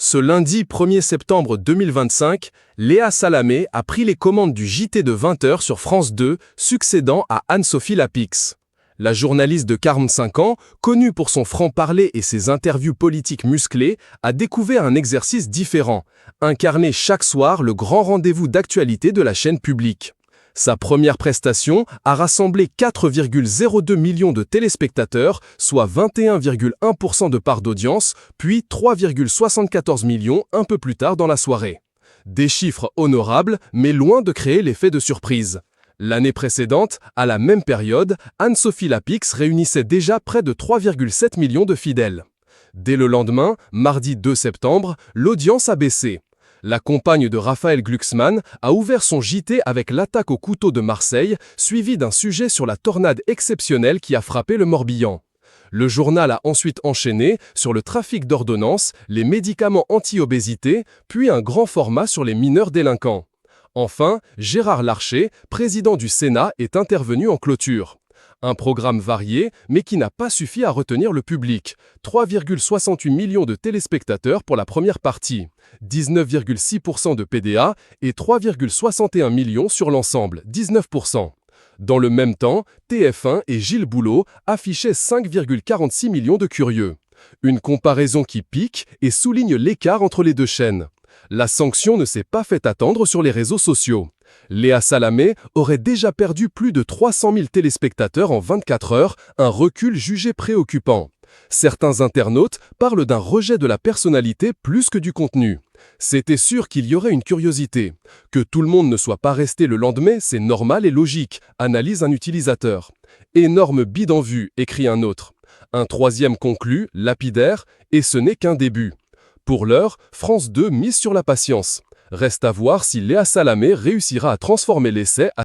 Ce lundi 1er septembre 2025, Léa Salamé a pris les commandes du JT de 20h sur France 2, succédant à Anne-Sophie Lapix. La journaliste de 45 ans, connue pour son franc-parler et ses interviews politiques musclées, a découvert un exercice différent, incarner chaque soir le grand rendez-vous d'actualité de la chaîne publique. Sa première prestation a rassemblé 4,02 millions de téléspectateurs, soit 21,1% de part d'audience, puis 3,74 millions un peu plus tard dans la soirée. Des chiffres honorables, mais loin de créer l'effet de surprise. L'année précédente, à la même période, Anne-Sophie Lapix réunissait déjà près de 3,7 millions de fidèles. Dès le lendemain, mardi 2 septembre, l'audience a baissé. La compagne de Raphaël Glucksmann a ouvert son JT avec l'attaque au couteau de Marseille, suivi d'un sujet sur la tornade exceptionnelle qui a frappé le Morbihan. Le journal a ensuite enchaîné sur le trafic d'ordonnances, les médicaments anti-obésité, puis un grand format sur les mineurs délinquants. Enfin, Gérard Larcher, président du Sénat, est intervenu en clôture. Un programme varié, mais qui n'a pas suffi à retenir le public. 3,68 millions de téléspectateurs pour la première partie, 19,6% de PDA et 3,61 millions sur l'ensemble, 19%. Dans le même temps, TF1 et Gilles Boulot affichaient 5,46 millions de curieux. Une comparaison qui pique et souligne l'écart entre les deux chaînes. La sanction ne s'est pas fait attendre sur les réseaux sociaux. Léa Salamé aurait déjà perdu plus de 300 000 téléspectateurs en 24 heures, un recul jugé préoccupant. Certains internautes parlent d'un rejet de la personnalité plus que du contenu. C'était sûr qu'il y aurait une curiosité. Que tout le monde ne soit pas resté le lendemain, c'est normal et logique, analyse un utilisateur. Énorme bide en vue, écrit un autre. Un troisième conclut, lapidaire, et ce n'est qu'un début. Pour l'heure, France 2 mise sur la patience. Reste à voir si Léa Salamé réussira à transformer l'essai à